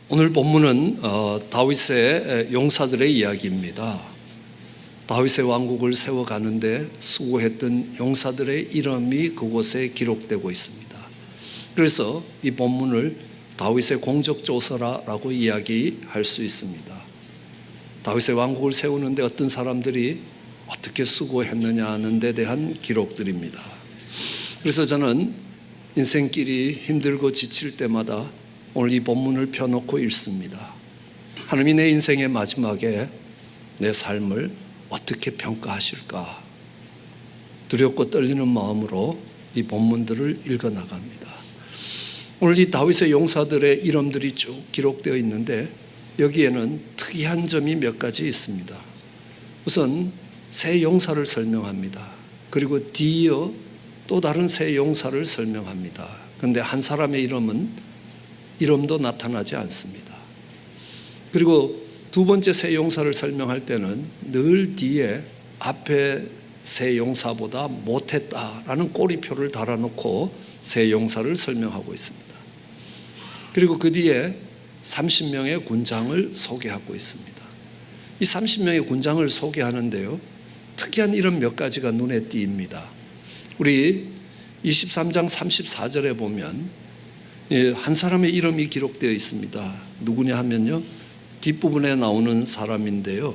오늘 본문은 다윗의 용사들의 이야기입니다. 다윗의 왕국을 세워가는데 수고했던 용사들의 이름이 그곳에 기록되고 있습니다. 그래서 이 본문을 다윗의 공적조서라고 이야기할 수 있습니다. 다윗의 왕국을 세우는데 어떤 사람들이 어떻게 수고했느냐 하는 데 대한 기록들입니다. 그래서 저는 인생길이 힘들고 지칠 때마다 오늘 이 본문을 펴놓고 읽습니다. 하나님이 내 인생의 마지막에 내 삶을 어떻게 평가하실까? 두렵고 떨리는 마음으로 이 본문들을 읽어나갑니다. 오늘 이 다윗의 용사들의 이름들이 쭉 기록되어 있는데 여기에는 특이한 점이 몇 가지 있습니다. 우선 세 용사를 설명합니다. 그리고 뒤이어 또 다른 세 용사를 설명합니다. 그런데 한 사람의 이름도 나타나지 않습니다. 그리고 두 번째 세 용사를 설명할 때는 늘 뒤에 앞에 세 용사보다 못했다라는 꼬리표를 달아놓고 세 용사를 설명하고 있습니다. 그리고 그 뒤에 30명의 군장을 소개하고 있습니다. 이 30명의 군장을 소개하는데요, 특이한 이름 몇 가지가 눈에 띕니다. 우리 23장 34절에 보면 한 사람의 이름이 기록되어 있습니다. 누구냐 하면요, 뒷부분에 나오는 사람인데요,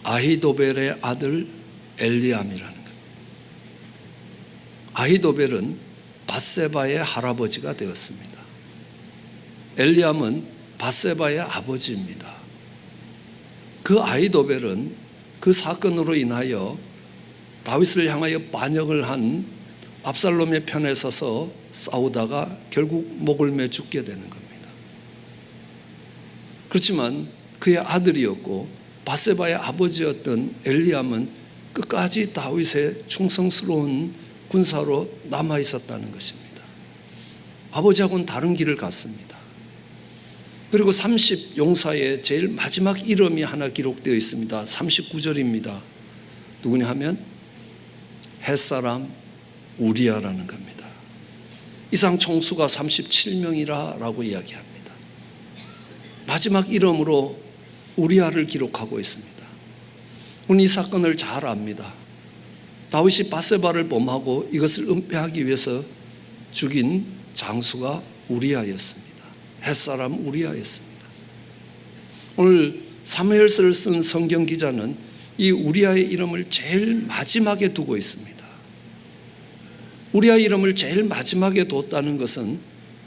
아히도벨의 아들 엘리암이라는 겁니다. 아히도벨은 밧세바의 할아버지가 되었습니다. 엘리암은 밧세바의 아버지입니다. 그 아히도벨은 그 사건으로 인하여 다윗을 향하여 반역을 한 압살롬의 편에 서서 싸우다가 결국 목을 매 죽게 되는 겁니다. 그렇지만 그의 아들이었고 밧세바의 아버지였던 엘리암은 끝까지 다윗의 충성스러운 군사로 남아 있었다는 것입니다. 아버지하고는 다른 길을 갔습니다. 그리고 30용사의 제일 마지막 이름이 하나 기록되어 있습니다. 39절입니다. 누구냐 하면 햇사람 우리아라는 겁니다. 이상 총수가 37명이라고 이야기합니다. 마지막 이름으로 우리아를 기록하고 있습니다. 우리는 이 사건을 잘 압니다. 다윗이 밧세바를 범하고 이것을 은폐하기 위해서 죽인 장수가 우리아였습니다. 햇사람 우리아였습니다. 오늘 사무엘서를 쓴 성경 기자는 이 우리아의 이름을 제일 마지막에 두고 있습니다. 우리아의 이름을 제일 마지막에 뒀다는 것은,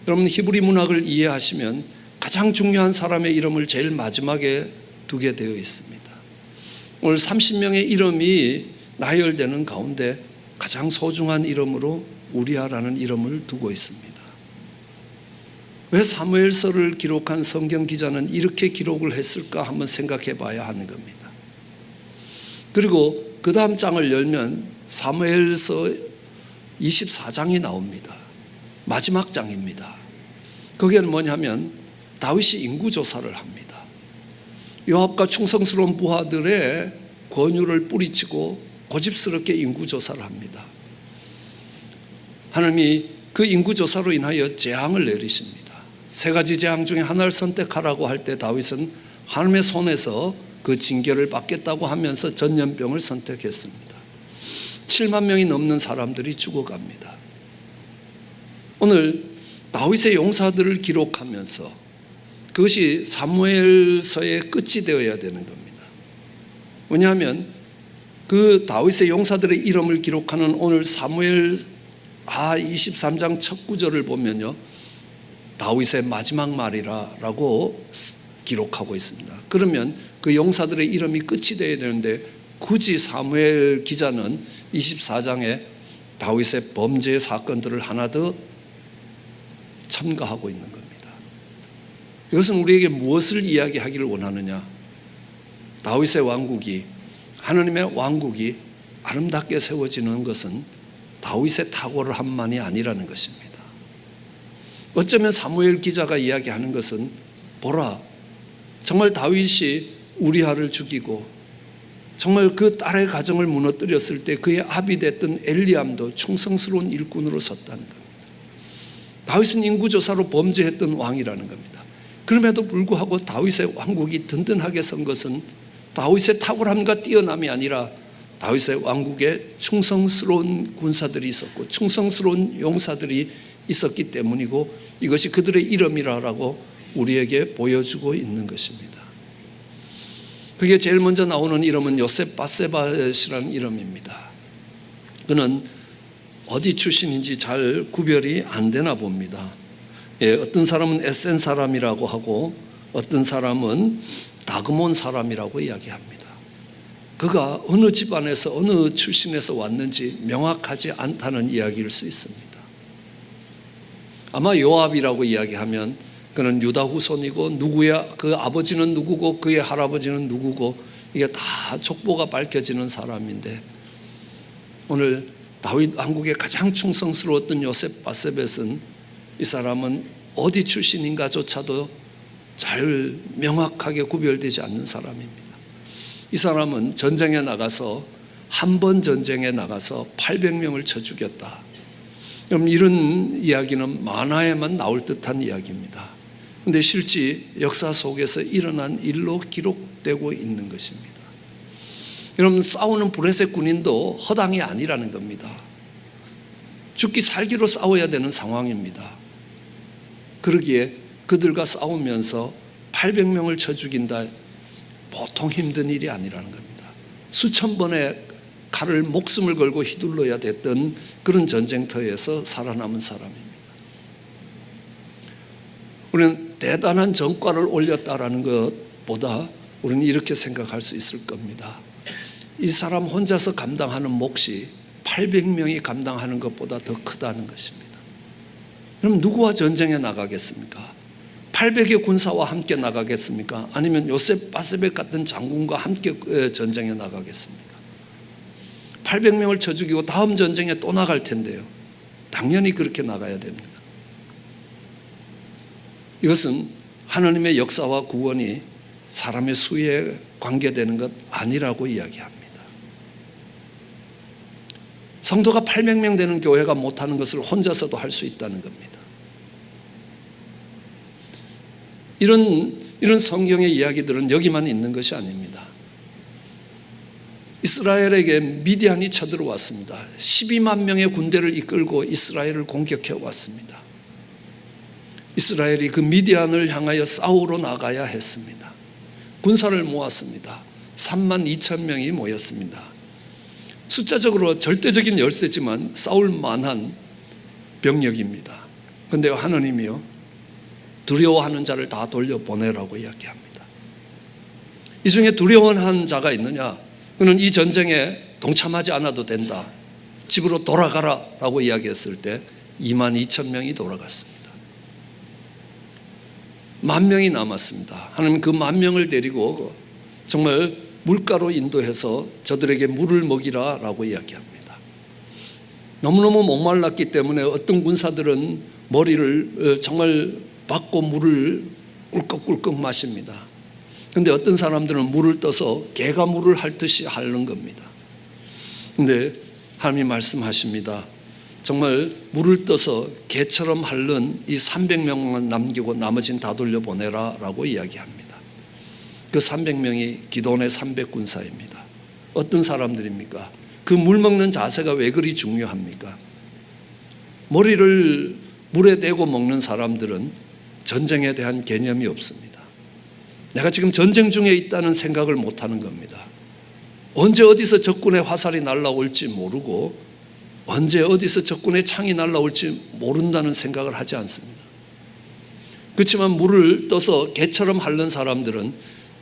여러분 히브리 문학을 이해하시면 가장 중요한 사람의 이름을 제일 마지막에 두게 되어 있습니다. 오늘 30명의 이름이 나열되는 가운데 가장 소중한 이름으로 우리아라는 이름을 두고 있습니다. 왜 사무엘서를 기록한 성경 기자는 이렇게 기록을 했을까 한번 생각해 봐야 하는 겁니다. 그리고 그 다음 장을 열면 사무엘서 24장이 나옵니다. 마지막 장입니다. 거기에는 뭐냐면 다윗이 인구조사를 합니다. 요압과 충성스러운 부하들의 권유를 뿌리치고 고집스럽게 인구조사를 합니다. 하나님이 그 인구조사로 인하여 재앙을 내리십니다. 세 가지 재앙 중에 하나를 선택하라고 할 때 다윗은 하나님의 손에서 그 징계를 받겠다고 하면서 전염병을 선택했습니다. 7만 명이 넘는 사람들이 죽어갑니다. 오늘 다윗의 용사들을 기록하면서 그것이 사무엘서의 끝이 되어야 되는 겁니다. 왜냐하면 그 다윗의 용사들의 이름을 기록하는 오늘 사무엘 23장 첫 구절을 보면요, 다윗의 마지막 말이라고 기록하고 있습니다. 그러면 그 용사들의 이름이 끝이 되어야 되는데 굳이 사무엘 기자는 24장에 다윗의 범죄 사건들을 하나 더 첨가하고 있는 겁니다. 이것은 우리에게 무엇을 이야기하기를 원하느냐? 다윗의 왕국이, 하나님의 왕국이 아름답게 세워지는 것은 다윗의 탁월함만이 아니라는 것입니다. 어쩌면 사무엘 기자가 이야기하는 것은, 보라, 정말 다윗이 우리아를 죽이고 정말 그 딸의 가정을 무너뜨렸을 때 그의 아비 됐던 엘리암도 충성스러운 일꾼으로 섰다는 겁니다. 다윗은 인구조사로 범죄했던 왕이라는 겁니다. 그럼에도 불구하고 다윗의 왕국이 든든하게 선 것은 다윗의 탁월함과 뛰어남이 아니라 다윗의 왕국에 충성스러운 군사들이 있었고 충성스러운 용사들이 있었기 때문이고, 이것이 그들의 이름이라고 우리에게 보여주고 있는 것입니다. 그게 제일 먼저 나오는 이름은 요셉 바세바시라는 이름입니다. 그는 어디 출신인지 잘 구별이 안 되나 봅니다. 어떤 사람은 에센 사람이라고 하고 어떤 사람은 다그몬 사람이라고 이야기합니다. 그가 어느 집안에서 어느 출신에서 왔는지 명확하지 않다는 이야기일 수 있습니다. 아마 요압이라고 이야기하면 그는 유다 후손이고 누구야, 그 아버지는 누구고 그의 할아버지는 누구고 이게 다 족보가 밝혀지는 사람인데, 오늘 다윗 왕국에 가장 충성스러웠던 요셉 바세벳은 이 사람은 어디 출신인가조차도 잘 명확하게 구별되지 않는 사람입니다. 이 사람은 전쟁에 나가서 한 번 전쟁에 나가서 800명을 쳐 죽였다. 그럼 이런 이야기는 만화에만 나올 듯한 이야기입니다. 그런데 실제 역사 속에서 일어난 일로 기록되고 있는 것입니다. 여러분, 싸우는 브레셋 군인도 허당이 아니라는 겁니다. 죽기 살기로 싸워야 되는 상황입니다. 그러기에 그들과 싸우면서 800명을 쳐 죽인다, 보통 힘든 일이 아니라는 겁니다. 수천 번의 칼을 목숨을 걸고 휘둘러야 됐던 그런 전쟁터에서 살아남은 사람입니다. 우리는 대단한 전과를 올렸다라는 것보다 우리는 이렇게 생각할 수 있을 겁니다. 이 사람 혼자서 감당하는 몫이 800명이 감당하는 것보다 더 크다는 것입니다. 그럼 누구와 전쟁에 나가겠습니까? 800의 군사와 함께 나가겠습니까? 아니면 요셉 바세벳 같은 장군과 함께 전쟁에 나가겠습니까? 800명을 쳐 죽이고 다음 전쟁에 또 나갈 텐데요. 당연히 그렇게 나가야 됩니다. 이것은 하나님의 역사와 구원이 사람의 수에 관계되는 것 아니라고 이야기합니다. 성도가 800명 되는 교회가 못하는 것을 혼자서도 할 수 있다는 겁니다. 이런 성경의 이야기들은 여기만 있는 것이 아닙니다. 이스라엘에게 미디안이 쳐들어왔습니다. 12만 명의 군대를 이끌고 이스라엘을 공격해 왔습니다. 이스라엘이 그 미디안을 향하여 싸우러 나가야 했습니다. 군사를 모았습니다. 3만 2천 명이 모였습니다. 숫자적으로 절대적인 열세지만 싸울 만한 병력입니다. 그런데 하나님이요, 두려워하는 자를 다 돌려보내라고 이야기합니다. 이 중에 두려워하는 자가 있느냐? 그는 이 전쟁에 동참하지 않아도 된다. 집으로 돌아가라 라고 이야기했을 때 2만 2천 명이 돌아갔습니다. 10,000명이 남았습니다. 하나님 그 10,000명을 데리고 정말 물가로 인도해서 저들에게 물을 먹이라 라고 이야기합니다. 너무너무 목말랐기 때문에 어떤 군사들은 머리를 정말 박고 물을 꿀꺽꿀꺽 마십니다. 그런데 어떤 사람들은 물을 떠서 개가 물을 핥듯이 핥는 겁니다. 그런데 하나님이 말씀하십니다. 정말 물을 떠서 개처럼 핥는 이 300명만 남기고 나머지는 다 돌려보내라 라고 이야기합니다. 그 300명이 기돈의 300군사입니다. 어떤 사람들입니까? 그 물 먹는 자세가 왜 그리 중요합니까? 머리를 물에 대고 먹는 사람들은 전쟁에 대한 개념이 없습니다. 내가 지금 전쟁 중에 있다는 생각을 못하는 겁니다. 언제 어디서 적군의 화살이 날아올지 모르고 언제 어디서 적군의 창이 날아올지 모른다는 생각을 하지 않습니다. 그렇지만 물을 떠서 개처럼 핥는 사람들은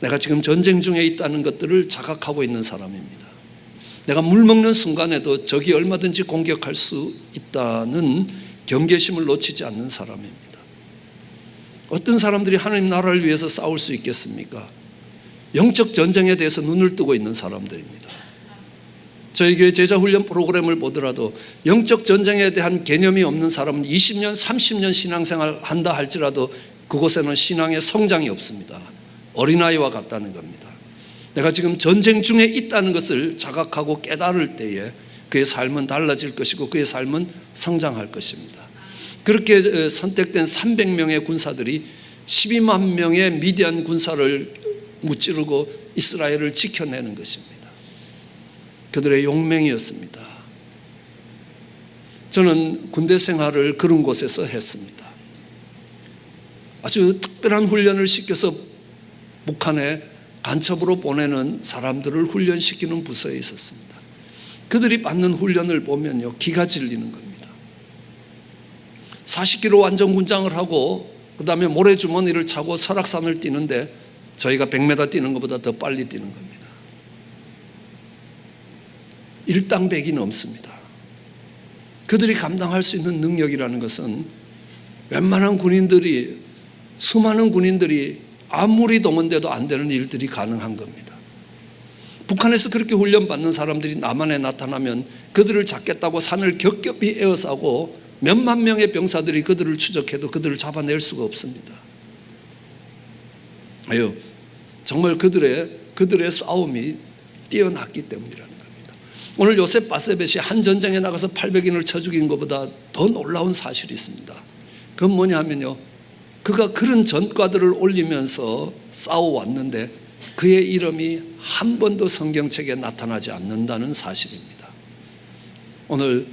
내가 지금 전쟁 중에 있다는 것들을 자각하고 있는 사람입니다. 내가 물 먹는 순간에도 적이 얼마든지 공격할 수 있다는 경계심을 놓치지 않는 사람입니다. 어떤 사람들이 하나님 나라를 위해서 싸울 수 있겠습니까? 영적 전쟁에 대해서 눈을 뜨고 있는 사람들입니다. 저희 교회 제자훈련 프로그램을 보더라도 영적 전쟁에 대한 개념이 없는 사람은 20년, 30년 신앙생활 한다 할지라도 그곳에는 신앙의 성장이 없습니다. 어린아이와 같다는 겁니다. 내가 지금 전쟁 중에 있다는 것을 자각하고 깨달을 때에 그의 삶은 달라질 것이고 그의 삶은 성장할 것입니다. 그렇게 선택된 300명의 군사들이 12만 명의 미디안 군사를 무찌르고 이스라엘을 지켜내는 것입니다. 그들의 용맹이었습니다. 저는 군대 생활을 그런 곳에서 했습니다. 아주 특별한 훈련을 시켜서 북한에 간첩으로 보내는 사람들을 훈련시키는 부서에 있었습니다. 그들이 받는 훈련을 보면요, 기가 질리는 겁니다. 40km 완전 군장을 하고 그 다음에 모래주머니를 차고 설악산을 뛰는데 저희가 100m 뛰는 것보다 더 빨리 뛰는 겁니다. 일당백이 넘습니다. 그들이 감당할 수 있는 능력이라는 것은 웬만한 군인들이, 수많은 군인들이 아무리 동원돼도 안 되는 일들이 가능한 겁니다. 북한에서 그렇게 훈련받는 사람들이 남한에 나타나면 그들을 잡겠다고 산을 겹겹이 에워싸고 몇만 명의 병사들이 그들을 추적해도 그들을 잡아낼 수가 없습니다. 정말 그들의 싸움이 뛰어났기 때문이라는 겁니다. 오늘 요셉 바세벳이 한 전쟁에 나가서 800인을 쳐 죽인 것보다 더 놀라운 사실이 있습니다. 그건 뭐냐 하면요, 그가 그런 전과들을 올리면서 싸워왔는데 그의 이름이 한 번도 성경책에 나타나지 않는다는 사실입니다. 오늘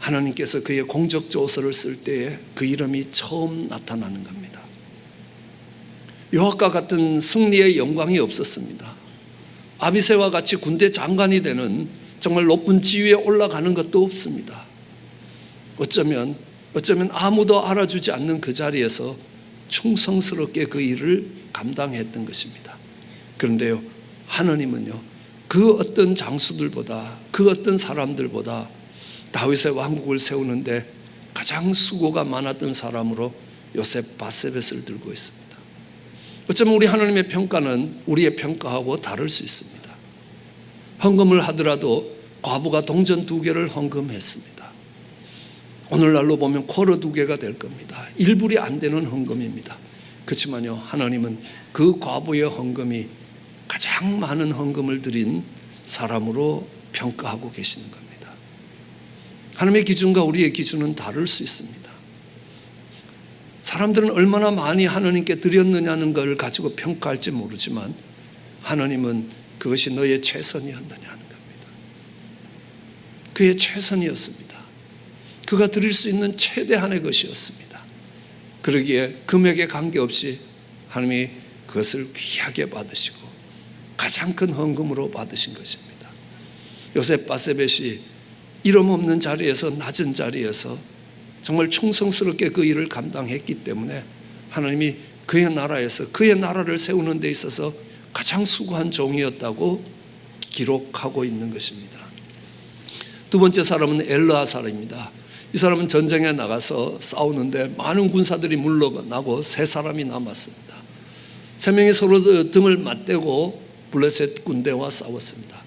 하나님께서 그의 공적조서를 쓸 때에 그 이름이 처음 나타나는 겁니다. 요압과 같은 승리의 영광이 없었습니다. 아비새와 같이 군대 장관이 되는 정말 높은 지위에 올라가는 것도 없습니다. 어쩌면 아무도 알아주지 않는 그 자리에서 충성스럽게 그 일을 감당했던 것입니다. 그런데요, 하나님은요, 그 어떤 장수들보다, 그 어떤 사람들보다 다윗의 왕국을 세우는데 가장 수고가 많았던 사람으로 요셉 바세벳을 들고 있습니다. 어쩌면 우리 하나님의 평가는 우리의 평가하고 다를 수 있습니다. 헌금을 하더라도 과부가 동전 2개를 헌금했습니다. 오늘날로 보면 쿼러 2개가 될 겁니다. 1불이 안 되는 헌금입니다. 그렇지만요, 하나님은 그 과부의 헌금이 가장 많은 헌금을 드린 사람으로 평가하고 계시는 겁니다. 하나님의 기준과 우리의 기준은 다를 수 있습니다. 사람들은 얼마나 많이 하나님께 드렸느냐는 걸 가지고 평가할지 모르지만 하나님은 그것이 너의 최선이었느냐는 겁니다. 그의 최선이었습니다. 그가 드릴 수 있는 최대한의 것이었습니다. 그러기에 금액에 관계없이 하나님이 그것을 귀하게 받으시고 가장 큰 헌금으로 받으신 것입니다. 요셉 바세벳이 이름 없는 자리에서, 낮은 자리에서 정말 충성스럽게 그 일을 감당했기 때문에 하나님이 그의 나라에서 그의 나라를 세우는 데 있어서 가장 수고한 종이었다고 기록하고 있는 것입니다. 두 번째 사람은 엘르아살입니다. 이 사람은 전쟁에 나가서 싸우는데 많은 군사들이 물러나고 3사람이 남았습니다. 3명이 서로 등을 맞대고 블레셋 군대와 싸웠습니다.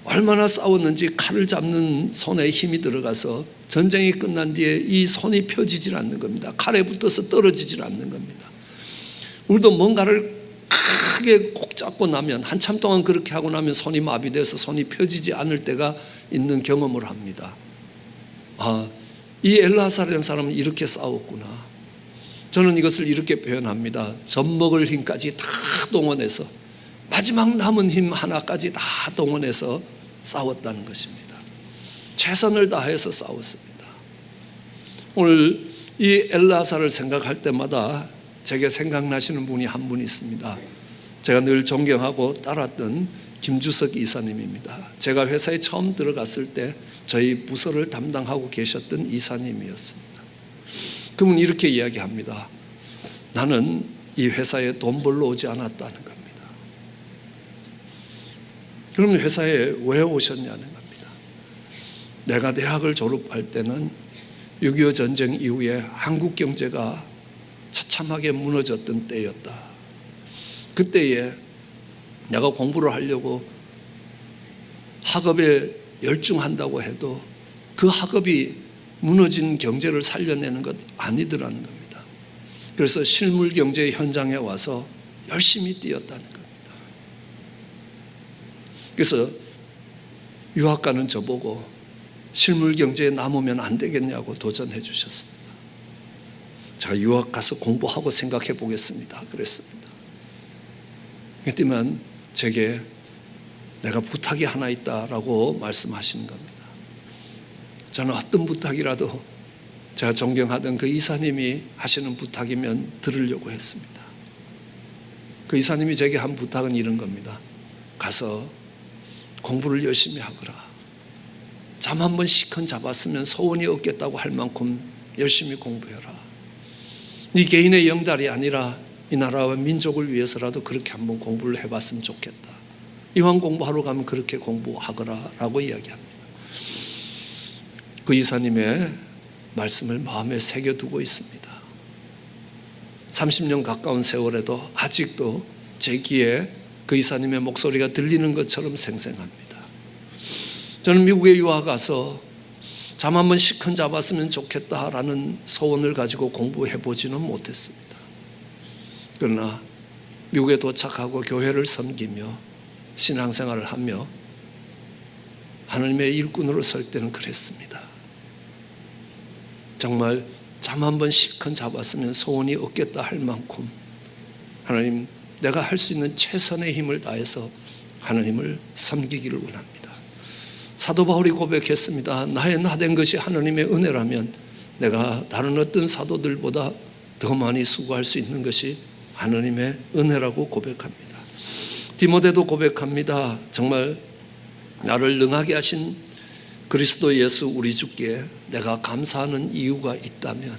얼마나 싸웠는지 칼을 잡는 손에 힘이 들어가서 전쟁이 끝난 뒤에 이 손이 펴지질 않는 겁니다. 칼에 붙어서 떨어지질 않는 겁니다. 우리도 뭔가를 크게 꼭 잡고 나면, 한참 동안 그렇게 하고 나면 손이 마비돼서 손이 펴지지 않을 때가 있는 경험을 합니다. 이 엘르아살이라는 사람은 이렇게 싸웠구나. 저는 이것을 이렇게 표현합니다. 젖먹을 힘까지 다 동원해서, 마지막 남은 힘 하나까지 다 동원해서 싸웠다는 것입니다. 최선을 다해서 싸웠습니다. 오늘 이 엘르아살을 생각할 때마다 제게 생각나시는 분이 한 분 있습니다. 제가 늘 존경하고 따랐던 김주석 이사님입니다. 제가 회사에 처음 들어갔을 때 저희 부서를 담당하고 계셨던 이사님이었습니다. 그분은 이렇게 이야기합니다. 나는 이 회사에 돈 벌러 오지 않았다는 겁니다. 그러면 회사에 왜 오셨냐는 겁니다. 내가 대학을 졸업할 때는 6.25 전쟁 이후에 한국 경제가 처참하게 무너졌던 때였다. 그때에 내가 공부를 하려고 학업에 열중한다고 해도 그 학업이 무너진 경제를 살려내는 것 아니더라는 겁니다. 그래서 실물 경제 현장에 와서 열심히 뛰었다는 겁니다. 그래서 유학가는 저보고 실물 경제에 남으면 안 되겠냐고 도전해 주셨습니다. 제가 유학 가서 공부하고 생각해 보겠습니다. 그랬습니다. 그랬더니 제게 내가 부탁이 하나 있다라고 말씀하시는 겁니다. 저는 어떤 부탁이라도 제가 존경하던 그 이사님이 하시는 부탁이면 들으려고 했습니다. 그 이사님이 제게 한 부탁은 이런 겁니다. 가서 공부를 열심히 하거라. 잠 한 번 시큰 잡았으면 소원이 없겠다고 할 만큼 열심히 공부해라. 네 개인의 영달이 아니라 이 나라와 민족을 위해서라도 그렇게 한번 공부를 해봤으면 좋겠다. 이왕 공부하러 가면 그렇게 공부하거라 라고 이야기합니다. 그 이사님의 말씀을 마음에 새겨두고 있습니다. 30년 가까운 세월에도 아직도 제 귀에 그 이사님의 목소리가 들리는 것처럼 생생합니다. 저는 미국에 유학 가서 잠 한번 시큰 잡았으면 좋겠다라는 소원을 가지고 공부해보지는 못했습니다. 그러나 미국에 도착하고 교회를 섬기며 신앙생활을 하며 하나님의 일꾼으로 설 때는 그랬습니다. 정말 잠 한번 시큰 잡았으면 소원이 없겠다 할 만큼 하나님, 내가 할 수 있는 최선의 힘을 다해서 하나님을 섬기기를 원합니다. 사도 바울이 고백했습니다. 나의 나된 것이 하나님의 은혜라면 내가 다른 어떤 사도들보다 더 많이 수고할 수 있는 것이 하나님의 은혜라고 고백합니다. 디모데도 고백합니다. 정말 나를 능하게 하신 그리스도 예수 우리 주께 내가 감사하는 이유가 있다면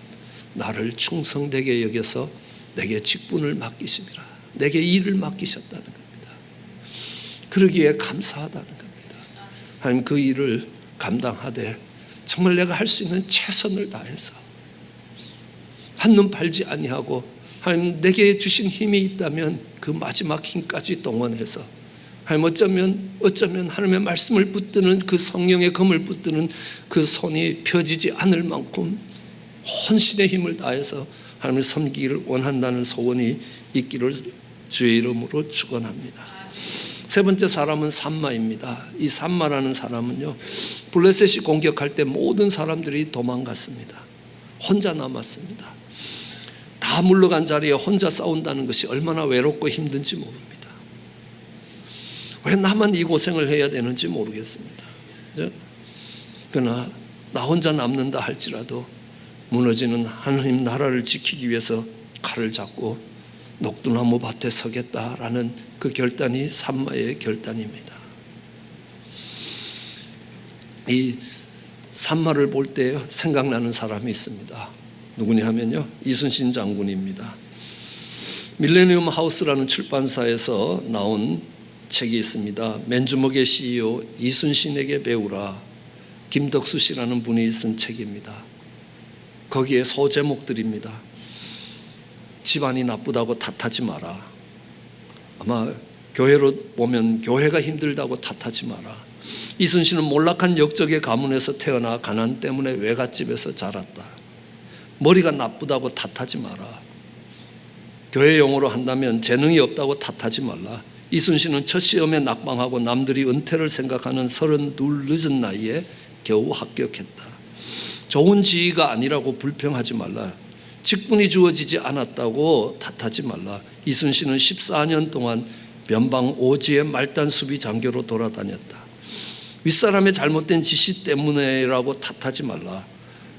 나를 충성되게 여겨서 내게 직분을 맡기심이라. 내게 일을 맡기셨다는 겁니다. 그러기에 감사하다는 겁니다. 하나님, 그 일을 감당하되 정말 내가 할 수 있는 최선을 다해서 한눈 팔지 아니하고 하나님 내게 주신 힘이 있다면 그 마지막 힘까지 동원해서 하나님 어쩌면 하나님의 말씀을 붙드는 그 성령의 검을 붙드는 그 손이 펴지지 않을 만큼 혼신의 힘을 다해서 하나님을 섬기기를 원한다는 소원이 있기를 주의 이름으로 축원합니다. 세 번째 사람은 삼마입니다. 이 삼마라는 사람은요, 블레셋이 공격할 때 모든 사람들이 도망갔습니다. 혼자 남았습니다. 다 물러간 자리에 혼자 싸운다는 것이 얼마나 외롭고 힘든지 모릅니다. 왜 나만 이 고생을 해야 되는지 모르겠습니다. 그러나 나 혼자 남는다 할지라도 무너지는 하나님 나라를 지키기 위해서 칼을 잡고 녹두나무 밭에 서겠다라는 그 결단이 삼마의 결단입니다. 이 삼마를 볼 때 생각나는 사람이 있습니다. 누구냐 하면요, 이순신 장군입니다. 밀레니엄 하우스라는 출판사에서 나온 책이 있습니다. 맨주먹의 CEO 이순신에게 배우라. 김덕수 씨라는 분이 쓴 책입니다. 거기에 소제목들입니다. 집안이 나쁘다고 탓하지 마라. 아마 교회로 보면 교회가 힘들다고 탓하지 마라. 이순신은 몰락한 역적의 가문에서 태어나 가난 때문에 외갓집에서 자랐다. 머리가 나쁘다고 탓하지 마라. 교회 용어로 한다면 재능이 없다고 탓하지 말라. 이순신은 첫 시험에 낙방하고 남들이 은퇴를 생각하는 32 늦은 나이에 겨우 합격했다. 좋은 지위가 아니라고 불평하지 말라. 직분이 주어지지 않았다고 탓하지 말라. 이순신은 14년 동안 변방 오지의 말단 수비 장교로 돌아다녔다. 윗사람의 잘못된 지시 때문에라고 탓하지 말라.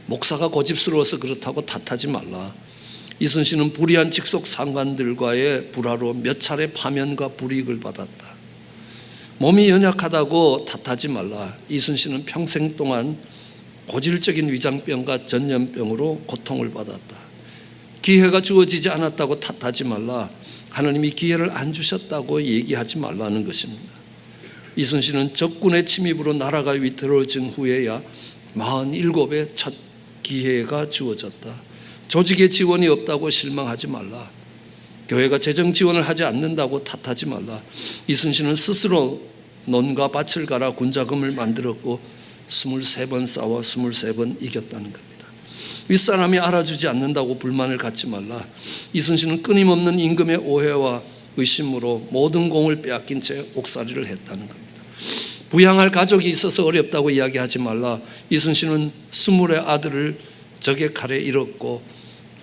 목사가 고집스러워서 그렇다고 탓하지 말라. 이순신은 불의한 직속 상관들과의 불화로 몇 차례 파면과 불이익을 받았다. 몸이 연약하다고 탓하지 말라. 이순신은 평생 동안 고질적인 위장병과 전염병으로 고통을 받았다. 기회가 주어지지 않았다고 탓하지 말라. 하나님이 기회를 안 주셨다고 얘기하지 말라는 것입니다. 이순신은 적군의 침입으로 나라가 위태로워진 후에야 47의 첫 기회가 주어졌다. 조직의 지원이 없다고 실망하지 말라. 교회가 재정 지원을 하지 않는다고 탓하지 말라. 이순신은 스스로 논과 밭을 갈아 군자금을 만들었고 23번 싸워 23번 이겼다는 겁니다. 윗사람이 알아주지 않는다고 불만을 갖지 말라. 이순신은 끊임없는 임금의 오해와 의심으로 모든 공을 빼앗긴 채 옥살이를 했다는 겁니다. 부양할 가족이 있어서 어렵다고 이야기하지 말라. 이순신은 20의 아들을 적의 칼에 잃었고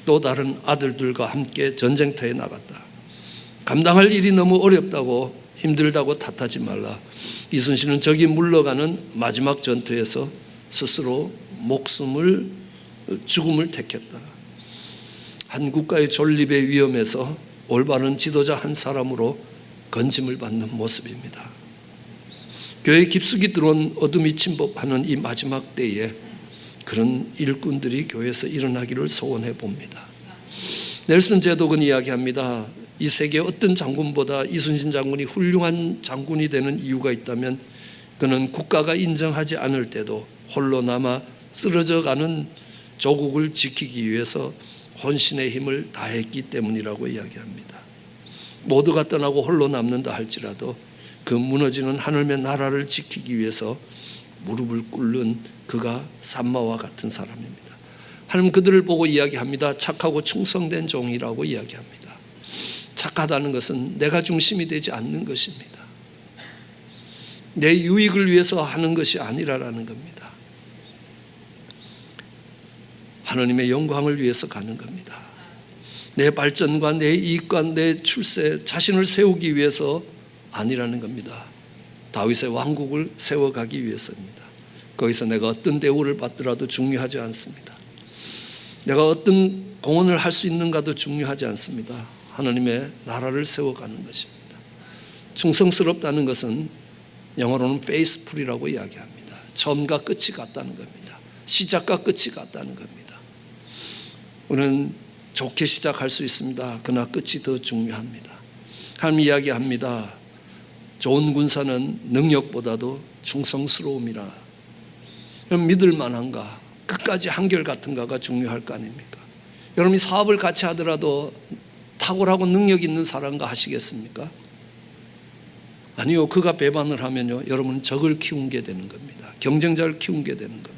또 다른 아들들과 함께 전쟁터에 나갔다. 감당할 일이 너무 어렵다고 힘들다고 탓하지 말라. 이순신은 적이 물러가는 마지막 전투에서 스스로 죽음을 택했다. 한 국가의 존립의 위험에서 올바른 지도자 한 사람으로 건짐을 받는 모습입니다. 교회 깊숙이 들어온 어둠이 침범하는 이 마지막 때에 그런 일꾼들이 교회에서 일어나기를 소원해 봅니다. 넬슨 제독은 이야기합니다. 이 세계 어떤 장군보다 이순신 장군이 훌륭한 장군이 되는 이유가 있다면 그는 국가가 인정하지 않을 때도 홀로 남아 쓰러져가는 조국을 지키기 위해서 혼신의 힘을 다했기 때문이라고 이야기합니다. 모두가 떠나고 홀로 남는다 할지라도 그 무너지는 하늘의 나라를 지키기 위해서 무릎을 꿇는 그가 산마와 같은 사람입니다. 하나님 그들을 보고 이야기합니다. 착하고 충성된 종이라고 이야기합니다. 착하다는 것은 내가 중심이 되지 않는 것입니다. 내 유익을 위해서 하는 것이 아니라는 겁니다. 하나님의 영광을 위해서 가는 겁니다. 내 발전과 내 이익과 내 출세, 자신을 세우기 위해서 아니라는 겁니다. 다윗의 왕국을 세워가기 위해서입니다. 거기서 내가 어떤 대우를 받더라도 중요하지 않습니다. 내가 어떤 공헌을 할 수 있는가도 중요하지 않습니다. 하나님의 나라를 세워가는 것입니다. 충성스럽다는 것은 영어로는 faithful이라고 이야기합니다. 처음과 끝이 같다는 겁니다. 시작과 끝이 같다는 겁니다. 우리는 좋게 시작할 수 있습니다. 그러나 끝이 더 중요합니다. 하나님 이야기합니다. 좋은 군사는 능력보다도 충성스러움이라. 그럼 믿을 만한가? 끝까지 한결같은가가 중요할 거 아닙니까? 여러분이 사업을 같이 하더라도 탁월하고 능력 있는 사람과 하시겠습니까? 아니요. 그가 배반을 하면요, 여러분은 적을 키우게 되는 겁니다. 경쟁자를 키우게 되는 겁니다.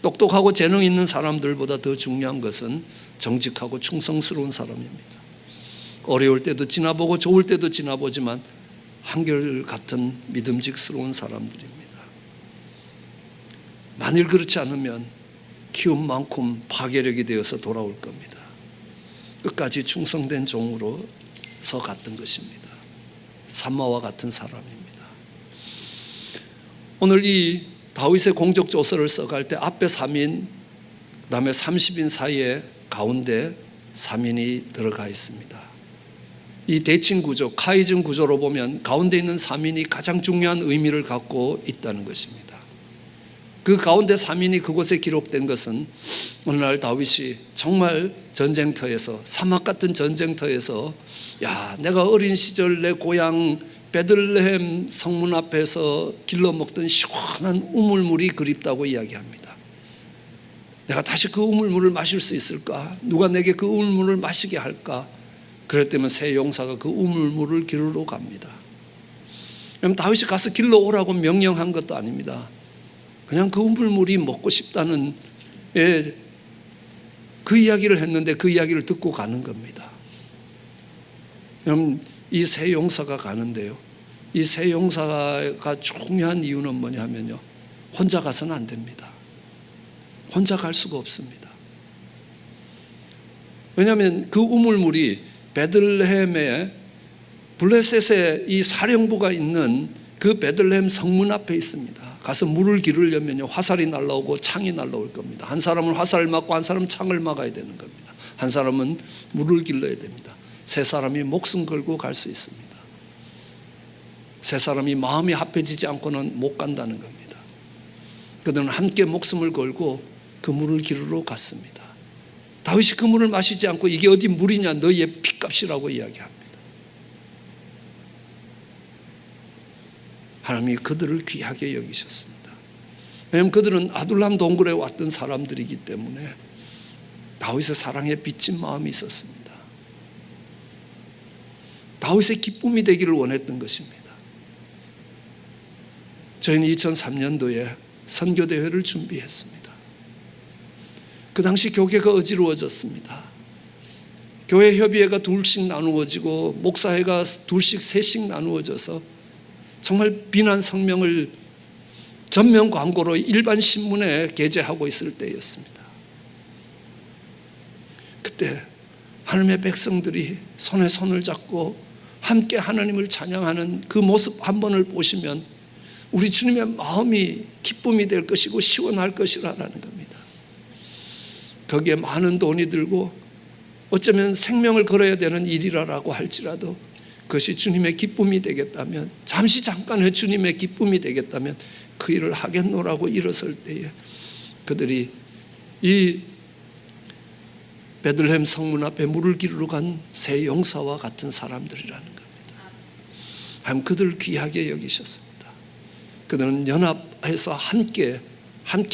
똑똑하고 재능 있는 사람들보다 더 중요한 것은 정직하고 충성스러운 사람입니다. 어려울 때도 지나보고 좋을 때도 지나보지만 한결같은 믿음직스러운 사람들입니다. 만일 그렇지 않으면 키운 만큼 파괴력이 되어서 돌아올 겁니다. 끝까지 충성된 종으로서 갔던 것입니다. 산마와 같은 사람입니다. 오늘 이 다윗의 공적조서를 써갈 때 앞에 3인, 그 다음에 30인 사이에 가운데 3인이 들어가 있습니다. 이 대칭 구조, 카이즘 구조로 보면 가운데 있는 3인이 가장 중요한 의미를 갖고 있다는 것입니다. 그 가운데 3인이 그곳에 기록된 것은 어느 날 다윗이 정말 전쟁터에서, 사막 같은 전쟁터에서, 내가 어린 시절 내 고향 베들레헴 성문 앞에서 길러 먹던 시원한 우물물이 그립다고 이야기합니다. 내가 다시 그 우물물을 마실 수 있을까? 누가 내게 그 우물물을 마시게 할까? 그랬다면 새 용사가 그 우물물을 기르러 갑니다. 그럼 다윗이 가서 길러 오라고 명령한 것도 아닙니다. 그냥 그 우물물이 먹고 싶다는 그 이야기를 했는데 그 이야기를 듣고 가는 겁니다. 그럼 이 새 용사가 가는데요, 이 새 용사가 중요한 이유는 뭐냐면요, 혼자 가서는 안 됩니다. 혼자 갈 수가 없습니다. 왜냐하면 그 우물물이 베들레헴의 블레셋의 이 사령부가 있는 그 베들레헴 성문 앞에 있습니다. 가서 물을 기르려면 화살이 날라오고 창이 날라올 겁니다. 한 사람은 화살을 막고 한 사람은 창을 막아야 되는 겁니다. 한 사람은 물을 길러야 됩니다. 세 사람이 목숨 걸고 갈 수 있습니다. 세 사람이 마음이 합해지지 않고는 못 간다는 겁니다. 그들은 함께 목숨을 걸고 그 물을 기르러 갔습니다. 다윗이 그 물을 마시지 않고 이게 어디 물이냐, 너희의 피값이라고 이야기합니다. 하나님이 그들을 귀하게 여기셨습니다. 왜냐하면 그들은 아둘람 동굴에 왔던 사람들이기 때문에 다윗의 사랑에 빚진 마음이 있었습니다. 다윗의 기쁨이 되기를 원했던 것입니다. 저희는 2003년도에 선교대회를 준비했습니다. 그 당시 교계가 어지러워졌습니다. 교회 협의회가 둘씩 나누어지고 목사회가 둘씩 셋씩 나누어져서 정말 비난 성명을 전면 광고로 일반 신문에 게재하고 있을 때였습니다. 그때 하나님의 백성들이 손에 손을 잡고 함께 하나님을 찬양하는 그 모습 한 번을 보시면 우리 주님의 마음이 기쁨이 될 것이고 시원할 것이라는 겁니다. 거기에 많은 돈이 들고 어쩌면 생명을 걸어야 되는 일이라고 할지라도 그것이 주님의 기쁨이 되겠다면, 잠시 잠깐의 주님의 기쁨이 되겠다면 그 일을 하겠노라고 일어설 때에 그들이 이 베들레헴 성문 앞에 물을 기르러 간 새 용사와 같은 사람들이라는 겁니다. 하나님 그들을 귀하게 여기셨습니다. 그들은 연합해서 함께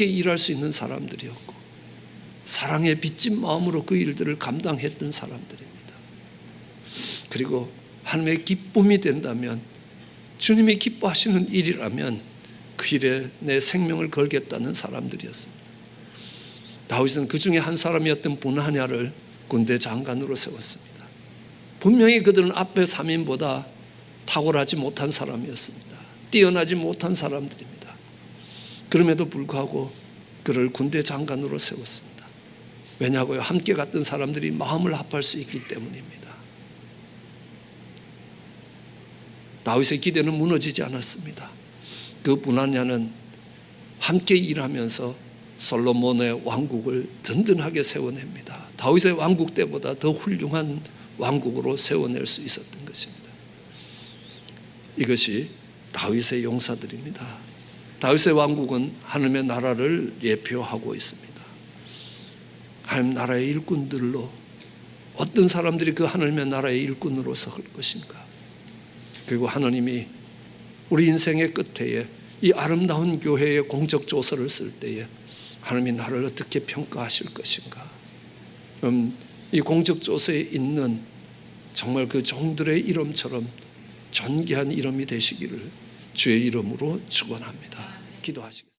일할 수 있는 사람들이었고 사랑에 빚진 마음으로 그 일들을 감당했던 사람들입니다. 그리고 하나님의 기쁨이 된다면, 주님이 기뻐하시는 일이라면 그 일에 내 생명을 걸겠다는 사람들이었습니다. 다윗은 그 중에 한 사람이었던 분하냐를 군대 장관으로 세웠습니다. 분명히 그들은 앞에 3인보다 탁월하지 못한 사람이었습니다. 뛰어나지 못한 사람들입니다. 그럼에도 불구하고 그를 군대 장관으로 세웠습니다. 왜냐고요? 함께 갔던 사람들이 마음을 합할 수 있기 때문입니다. 다윗의 기대는 무너지지 않았습니다. 그 분하냐는 함께 일하면서 솔로몬의 왕국을 든든하게 세워냅니다. 다윗의 왕국 때보다 더 훌륭한 왕국으로 세워낼 수 있었던 것입니다. 이것이 다윗의 용사들입니다. 다윗의 왕국은 하나님의 나라를 예표하고 있습니다. 하나님 나라의 일꾼들로, 어떤 사람들이 그 하나님의 나라의 일꾼으로 설 것인가. 그리고 하나님이 우리 인생의 끝에 이 아름다운 교회의 공적 조서를 쓸 때에 하나님이 나를 어떻게 평가하실 것인가. 그럼 이 공적 조서에 있는 정말 그 종들의 이름처럼 존귀한 이름이 되시기를 주의 이름으로 축원합니다. 기도하시겠습니다.